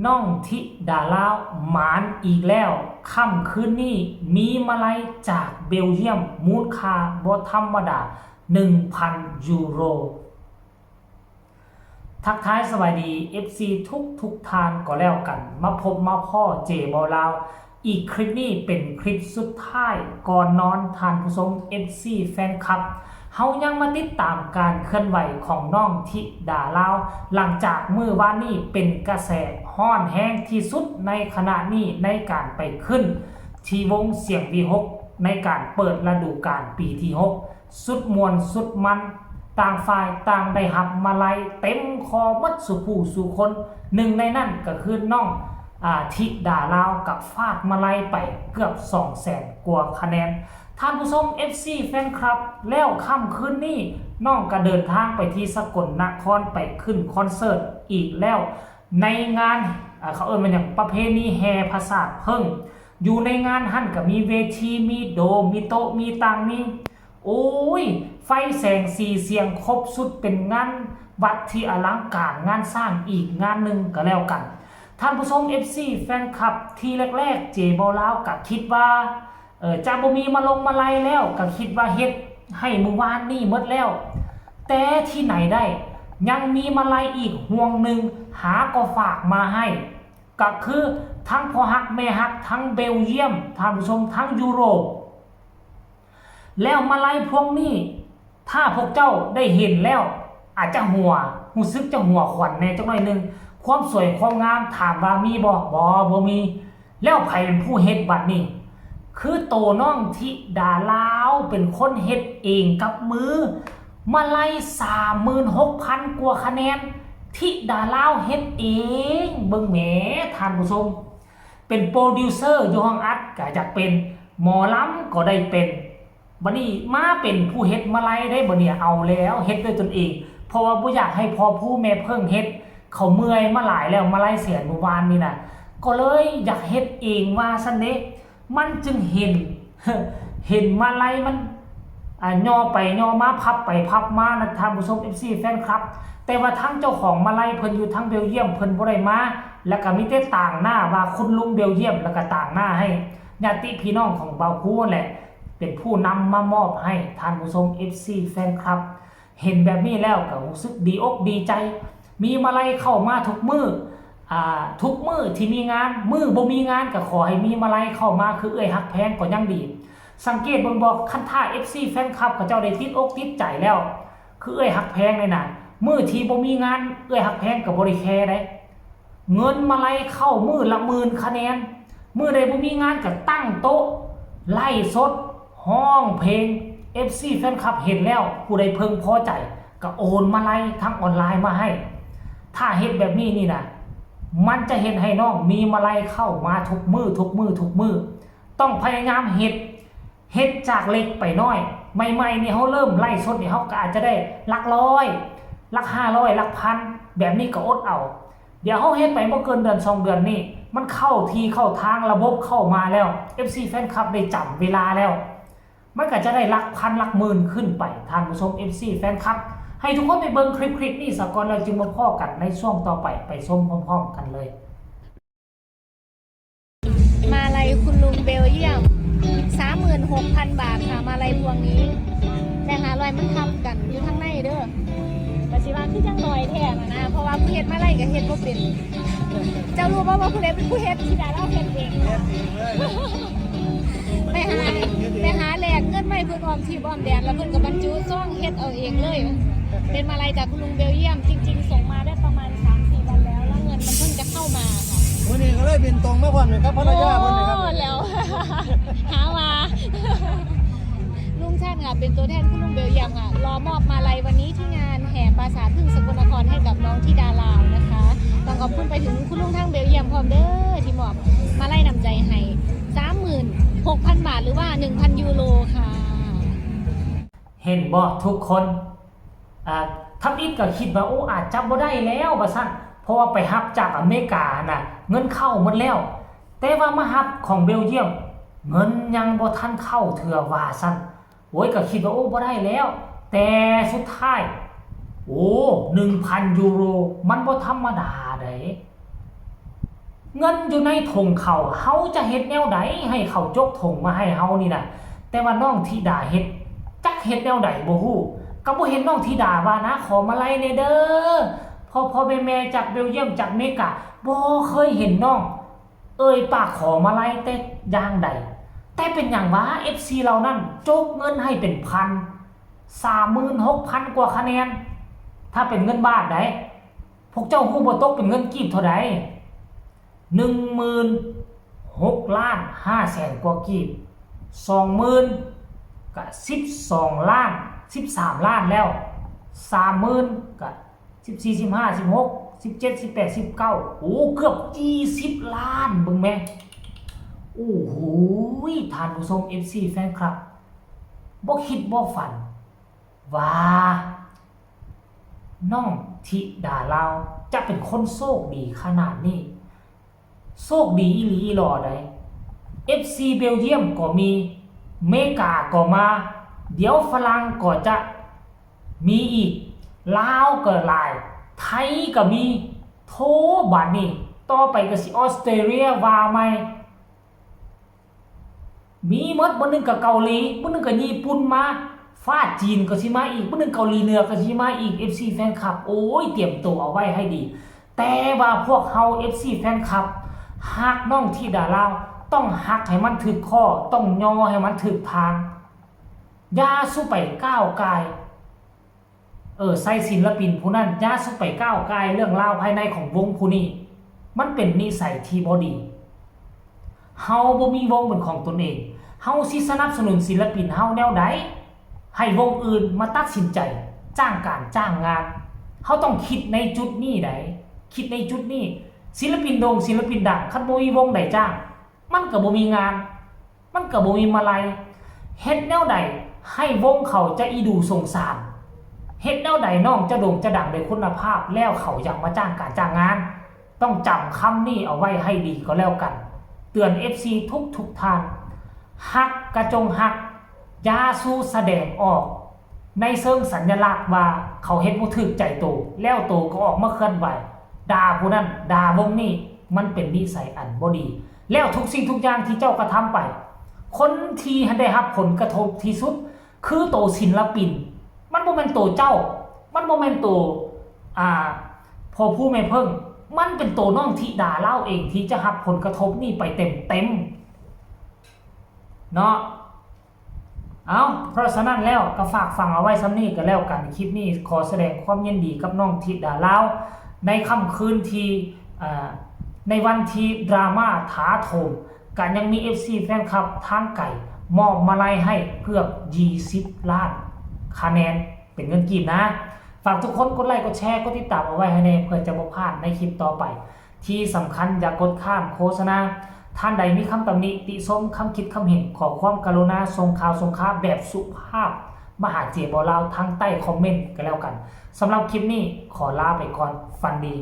น้องธิดาลาวหมานอีกแล้วค่ำคืนนี้มีมาลัยจากเบลเยียมมูลค่าบ่ธรรมดา 1,000 ยูโรทักทายสวัสดี FC ทุกทานก็แล้วกันมาพบมาพ่อเจบอลาวอีกคลิปนี้เป็นคลิปสุดท้ายก่อนนอนทานผู้ชม FC แฟนคลับเฮายังมาติดตามการเคลื่อนไหวของน้องธิดาลาวหลังจากมื้อวานนี้เป็นกระแสฮ้อนแห้งที่สุดในขณะนี้ในการไปขึ้นที่วงเสียงวี6ในการเปิดฤดูกาลปีที่6สุดมวลสุดมันต่างฝ่ายต่างได้หับมาลัยเต็มคอมัดสุผู้สุคนหนึ่งในนั้นก็คือน้องธิดาลาวกับฟาดมาลัยไปเกือบ 200,000 กว่าคะแนนท่านผู้ชม FC แฟนคลับแล้วค่ำคืนนี้น้องก็เดินทางไปที่สกลนครไปขึ้นคอนเสิร์ตอีกแล้วในงานเขามันอย่างประเพณีแห่ภาษาเพิ่งอยู่ในงานหั่นก็มีเวทีมีโดมมีโต๊ะมีตังมีโอ้ยไฟแสงสีเสียงครบสุดเป็นงานวัดที่อลังการงานสร้างอีกงานหนึ่งก็แล้วกันท่านผู้ชม FC แฟนคลับที่แรกๆเจบอลาวก็คิดว่าจะบ่มีมาลงมาไล่แล้วก็คิดว่าเฮ็ดให้มื้อวานนี่หมดแล้วแต่ที่ไหนได้ยังมีมาไล่อีกห่วงหนึ่งหาก็ฝากมาให้ก็คือทั้งพ่อฮักแม่ฮักทั้งเบลเยียมท่านผู้ชมทั้งยุโรปแล้วมาไล่พวกนี้ถ้าพวกเจ้าได้เห็นแล้วอาจจะรู้สึกจะหัวขวัญแน่จักหน่อยนึงความสวยความงามถามว่ามีบ่มีแล้วไผเป็นผู้เฮ็ดบัดนี้คือโตน้องธิดาลาวเป็นคนเฮ็ดเองกับมือมาไล่ 36,000 กว่าคะแนนธิดาลาวเฮ็ดเองเบิ่งแหมท่านผู้ชมเป็นโปรดิวเซอร์อยู่ห้องอัดก็อยากเป็นหมอลำก็ได้เป็นบัดนี้มาเป็นผู้เฮ็ดมาไล่ได้บ่เนี่ยเอาแล้วเฮ็ดด้วยตนเองเพราะว่าบ่อยากให้พ่อผู้แม่เพิ่งเฮ็ดเขาเมื่อยมาหลายแล้วมาไล่เสียเมื่อวานนี่น่ะก็เลยอยากเฮ็ดเองว่าซั่นเด้มันจึงเห็นมาไล่มันย่อไปย่อมาพับไปพับมานะท่านผู้ชม FC แฟนคลับแต่ว่าทั้งเจ้าของมาไล่เพิ่นอยู่ทั้งเบลเยียมเพิ่นบ่ได้มาแล้วก็มีแต่ต่างหน้าว่าคุณลุงเบลเยียมแล้วก็ต่างหน้าให้ญาติพี่น้องของเบาคูนั่นแหละเป็นผู้นำมามอบให้ท่านผู้ชม FC แฟนคลับเห็นแบบนี้แล้วก็รู้สึกดีอกดีใจมีมาไล่เข้ามาทุกมื้อทุกมื้อที่มีงานมื้อบ่มีงานก็ขอให้มีมาลัยเข้ามาคือเอ้ยฮักแพงก็ยังดีสังเกตเบิ่งบอกคันท่า FC แฟนคลับเขาเจ้าได้ติดอกติดใจแล้วคือเอ้ยฮักแพงเลยน่ะมื้อที่บ่มีงานเอ้ยฮักแพงก็บ่ได้แคร์ได้เงินมาลัยเข้ามื้อละ10,000คะแนนมื้อใดบ่มีงานก็ตั้งโต๊ะไล่สดห้องเพลง FC แฟนคลับเห็นแล้วผู้ใดเพิ่งพอใจก็โอนมาลัยทางออนไลน์มาให้ถ้าเฮ็ดแบบนี้นี่นะมันจะเห็นให้น้องมีมาลัยเข้ามาทุกมือต้องพยายามเฮ็ดจากเล็กไปน้อยใหม่ๆนี่เขาเริ่มไล่สดนี่เขาก็อาจจะได้หลักร้อยหลัก500หลักพันแบบนี้ก็อดเอาเดี๋ยวเขาเฮ็ดไปบ่เกินเดือน2 เดือนนี่มันเข้าทีเข้าทางระบบเข้ามาแล้ว FC แฟนคลับได้จำเวลาแล้วมันก็จะได้หลักพันหลักหมื่นขึ้นไปท่านผู้ชม FC แฟนคลับให้ทุกคนไปเบิ่งคลิปนี้สักก่อนแล้วจึงมาพ้อกันในช่วงต่อไปชมพร้อมๆกันเลยมาลัยคุณลุงเบลเยียม 36,000 บาทค่ะมาลัยพวงนี้แต่หาลอยมันทำกันอยู่ทั้งในเด้อแต่สิว่าคือจังลอยแท้นะเพราะว่าผู้เฮ็ดมาลัยกับเฮ็ดบ่เป็นเจ้ารู้บ่ว่าผู้ใดเป็นผู้เฮ็ดที่ได้เราเฮ็ดเองไปหาแลกเงินไว้เพิ่นออมที่ออมแดนแล้วเพิ่นก็บรรจุซองเฮ็ดเอาเองเลยเป็นมาลัยจากคุณลุงเบลเยียมจริงๆส่งมาได้ประมาณ 3-4 วันแล้วเงินมันเพิ่งจะเข้ามาค่ะวันนี้ก็เลยบินตรงมาพร้อมครับภรรยาเพิ่นนะครับแล้วหามาลุงชาติค่ะเป็นตัวแทนคุณลุงเบลเยียมค่ะรอมอบมาลัยวันนี้ที่งานแห่ปราสาทพึ่งสกลนครให้กับน้องธิดาลาวนะคะต้องขอบคุณไปถึงคุณลุงทั้งเบลเยียมพร้อมเด้อที่มอบมาลัยนำใจให้ 36,000 บาทหรือว่า 1,000 ยูโรค่ะเห็นบ่ทุกคนทับอิดก็คิดว่าโอ้อาจจับบ่ได้แล้วว่าซั่นเพราะว่าไปรับจากอเมริกาน่ะเงินเข้าหมดแล้วแต่ว่ามารับของเบลเยียมเงินยังบ่ทันเข้าเถื่อว่าซั่นโอ้ยก็คิดว่าโอ้บ่ได้แล้วแต่สุดท้ายโอ้ 1,000 ยูโรมันบ่ธรรมดาเด้ เงินอยู่ในถุงเขาเฮาจะเฮ็ดแนวใดให้เขาจกถุงมาให้เฮานี่น่ะแต่ว่าน้องธิดาเฮ็ดจักเฮ็ดแนวใดบ่ฮู้ก็บ่เห็นน้องธิดาว่านะขอมาลัยแน่เด้อพ่อแม่จากเบลเยียมจากอเมริกาบ่เคยเห็นน้องปากขอมาลัยแต่อย่างใดแต่เป็นอย่างว่า FC เรานั่นจกเงินให้เป็นพัน 36,000 กว่าคะแนนถ้าเป็นเงินบาทได้พวกเจ้าฮู้บ่ตกเป็นเงินกีบเท่าใด16,500,000 กว่ากีบ 20,000 ก็12 ล้าน13 ล้านแล้ว 30,000 ก็14 15 16 17 18 19โอ้เกือบ20 ล้านเบิ่งแม่โอ้โหท่านผู้ชม FC แฟนคลับบ่คิดบ่ฝันว่าน้องธิดาลาวจะเป็นคนโชคดีขนาดนี้โชคดีอีหลีอีหล่อใด FC เบลเยียมก็มีเมกาก็มาเดี๋ยวฝรั่งก็จะมีอีกลาวก็หลายไทยก็มีโทบัดนี้ต่อไปก็สิออสเตรเลียว่าใหม่มีหมดบ่นึงก็เกาหลีบ่นึงก็ญี่ปุ่นมาฟ้าจีนก็สิมาอีกบ่นึงเกาหลีเหนือก็สิมาอีก FC แฟนคลับโอ้ยเตรียมตัวเอาไว้ให้ดีแต่ว่าพวกเฮา FC แฟนคลับฮักน้องธิดาลาวต้องฮักให้มันถึกข้อต้องย่อให้มันถึกทางอย่าสู้ไปก้าวกายใส่ศิลปินผู้นั้นอย่าสู้ไปก้าวกายเรื่องราวภายในของวงผู้นี้มันเป็นนิสัยที่บ่ดีเฮาบ่มีวงเป็นของตนเองเฮาสิสนับสนุนศิลปินเฮาแนวใดให้วงอื่นมาตัดสินใจจ้างการจ้างงานเฮาต้องคิดในจุดนี้ไดคิดในจุดนี้ศิลปินโด่งศิลปินดังคันบ่มีวงใดจ้างมันก็บ่มีงานมันก็บ่มีมาลัยเฮ็ดแนวใดให้วงเขาจะอีดูสงสารเฮ็ดแนวใดน้องจะโด่งจะดังด้วยคุณภาพแล้วเขาอยากมาจ้างการจ้างงานต้องจำคำนี้เอาไว้ให้ดีก็แล้วกันเตือน FC ทุกท่านฮักกระจงฮักยาสู้แสดงออกในเชิงสัญลักษณ์ว่าเขาเฮ็ดบ่ถูกใจโตแล้วโตก็ออกมาเคลื่อนไหวด่าผู้นั้นด่าวงนี้มันเป็นนิสัยอันบ่ดีแล้วทุกสิ่งทุกอย่างที่เจ้ากระทำไปคนที่ได้รับผลกระทบที่สุดคือโตศิลปินมันบ่แม่นโตเจ้ามันบ่แม่นโตพอผู้แม่เพิ่งมันเป็นโตน้องธิดาเล่าเองที่จะรับผลกระทบนี่ไปเต็มเนาะเพราะฉะนั้นแล้วก็ฝากฟังเอาไว้ซ้ำนี้ก็แล้วกันคลิปนี้ขอแสดงความยินดีกับน้องธิดาเล่าในค่ำคืนที่ในวันที่ดราม่าถาโถมกันยังมี FC แฟนคลับทางไก่มอบมาลัยให้เกือบ20 ล้านคะแนนเป็นเงินกีบนะฝากทุกคนกดไลค์กดแชร์กดติดตามเอาไว้ให้แน่เพื่อจะบ่พลาดในคลิปต่อไปที่สำคัญอย่ากดข้ามโฆษณาท่านใดมีคำตำหนิติชมคำคิดคำเห็นขอความกรุณาส่งข่าวส่งข่าวแบบสุภาพมาหาเจบ่าวลาวทางใต้คอมเมนต์กันแล้วกันสำหรับคลิปนี้ขอลาไปก่อนฝันดี